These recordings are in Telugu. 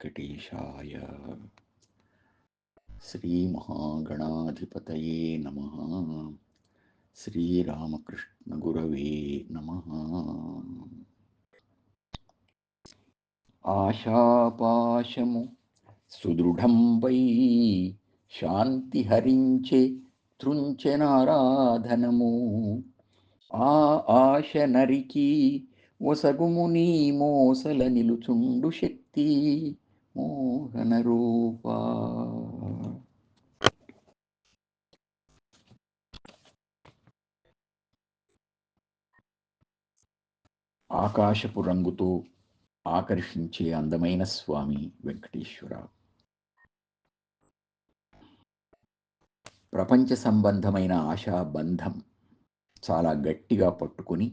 వెంకటేశాయ. శ్రీమహాగణాధిపతయే నమః. శ్రీరామకృష్ణగురవే నమః. ఆశాపాశము సుదృఢంబై శాంతి హరించే త్రుంచెనారాధనము. ఆ ఆశ నరికి ఒసగుముని మోసల నిలుచుండు శక్తి మోహన రూపా. ఆకాశపు రంగుతో ఆకర్షించే అందమైన స్వామి వెంకటేశ్వర. ప్రపంచ సంబంధమైన ఆశాబంధం చాలా గట్టిగా పట్టుకొని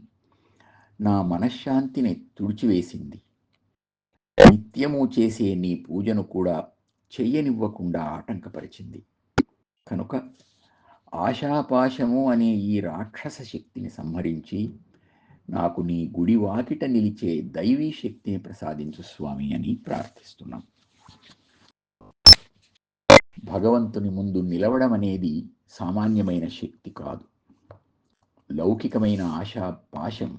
నా మనశ్శాంతిని తుడిచివేసింది. నిత్యము చేసే నీ పూజను కూడా చెయ్యనివ్వకుండా ఆటంకపరిచింది. కనుక ఆశాపాశము అనే ఈ రాక్షస శక్తిని సంహరించి నాకు నీ గుడి వాకిట నిలిచే దైవీ శక్తిని ప్రసాదించు స్వామి అని ప్రార్థిస్తున్నాం. భగవంతుని ముందు నిలవడం అనేది సామాన్యమైన శక్తి కాదు. లౌకికమైన ఆశా పాశం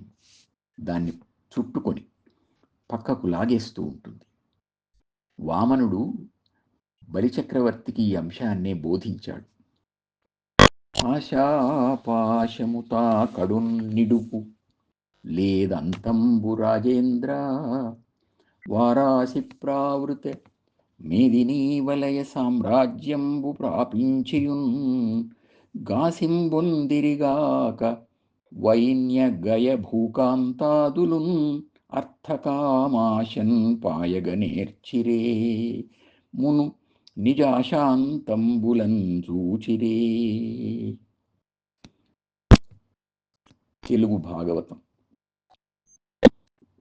దాన్ని చుట్టుకొని పక్కకు లాగేస్తూ ఉంటుంది. వామనుడు బలిచక్రవర్తికి ఈ అంశాన్నే బోధించాడు. ఆశాపాశముతా కడున్నిడుపు లేదంతంబు రాజేంద్ర, వారాసి ప్రావృత మేదినీ వలయ సామ్రాజ్యంబు ప్రాపించియున్ గాసింబొందిరిగాక వైన్య గయ భూకాంతాదులున్ అర్థకామాశన్ పాయగనేర్చిరే మును నిజాశాంతంబులం చూచిరే. తెలుగు భాగవతం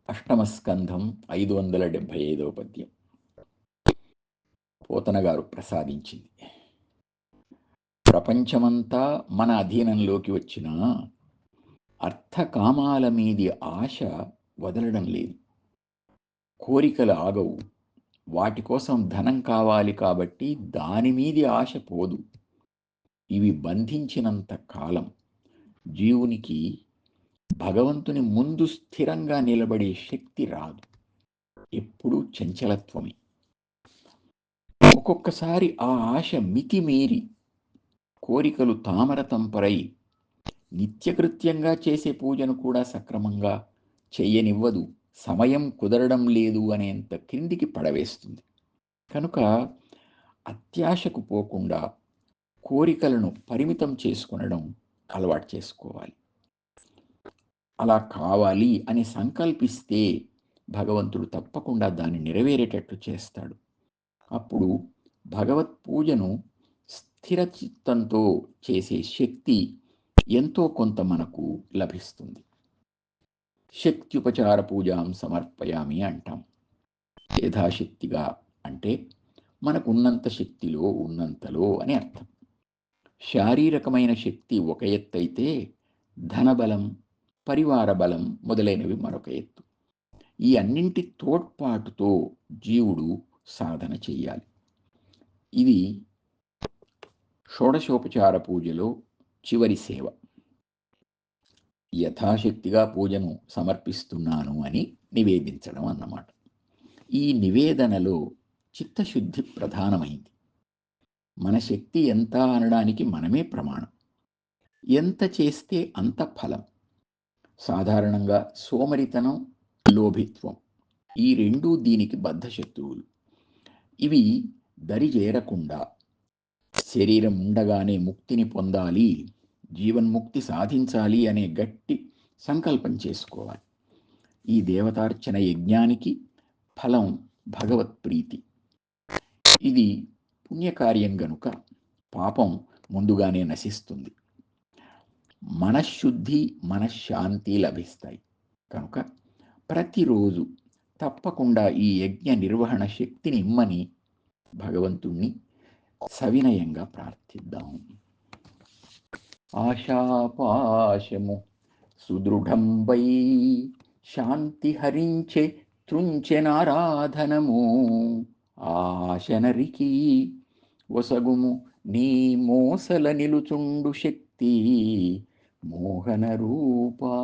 8వ స్కంధం 575వ పద్యం. పోతన గారు ప్రసాదించింది. ప్రపంచమంతా మన అధీనంలోకి వచ్చిన అర్థకామాల మీది ఆశ వదలడం లేదు. కోరికలు ఆగవు. వాటి కోసం ధనం కావాలి కాబట్టి దాని మీది ఆశ పోదు. ఇవి బంధించినంత కాలం జీవునికి భగవంతుని ముందు స్థిరంగా నిలబడే శక్తి రాదు. ఎప్పుడూ చంచలత్వమే. ఒక్కొక్కసారి ఆ ఆశ మితిమీరి కోరికలు తామరతంపరై నిత్యకృత్యంగా చేసే పూజను కూడా సక్రమంగా చెయ్యనివ్వదు. సమయం కుదరడం లేదు అనేంత క్రిందికి పడవేస్తుంది. కనుక అత్యాశకు పోకుండా కోరికలను పరిమితం చేసుకొనడం అలవాటు చేసుకోవాలి. అలా కావాలి అని సంకల్పిస్తే భగవంతుడు తప్పకుండా దాన్ని నెరవేరేటట్టు చేస్తాడు. అప్పుడు భగవత్ పూజను స్థిర చిత్తంతో చేసే శక్తి ఎంతో కొంత మనకు లభిస్తుంది. శక్త్యుపచార పూజాం సమర్పయామి అంటాం. యథాశక్తిగా అంటే మనకున్నంత శక్తిలో ఉన్నంతలో అని అర్థం. శారీరకమైన శక్తి ఒక ఎత్తు అయితే ధనబలం, పరివార బలం మొదలైనవి మరొక ఎత్తు. ఈ అన్నింటి తోడ్పాటుతో జీవుడు సాధన చెయ్యాలి. ఇది షోడశోపచార పూజలో చివరి సేవ. యథాశక్తిగా పూజను సమర్పిస్తున్నాను అని నివేదించడం అన్నమాట. ఈ నివేదనలో చిత్తశుద్ధి ప్రధానమైంది. మన శక్తి ఎంత అనడానికి మనమే ప్రమాణం. ఎంత చేస్తే అంత ఫలం. సాధారణంగా సోమరితనం, లోభిత్వం ఈ రెండూ దీనికి బద్ధశత్రువులు. ఇవి దరిజేరకుండా శరీరం ఉండగానే ముక్తిని పొందాలి, జీవన్ముక్తి సాధించాలి అనే గట్టి సంకల్పం చేసుకోవాలి. ఈ దేవతార్చన యజ్ఞానికి ఫలం భగవత్ప్రీతి. ఇది పుణ్యకార్యం గనుక పాపం ముందుగానే నశిస్తుంది. మనశ్శుద్ధి, మనశ్శాంతి లభిస్తాయి. కనుక ప్రతిరోజు తప్పకుండా ఈ యజ్ఞ నిర్వహణ శక్తిని ఇమ్మని భగవంతుణ్ణి సవినయంగా ప్రార్థిద్దాం. ఆశాపాశము సుదృఢంబై శాంతి హరించే త్రుంచెనారాధనము ఆశనరికి ఒసగుము నీ మోసల నిలుచుండు శక్తి మోహన రూపా.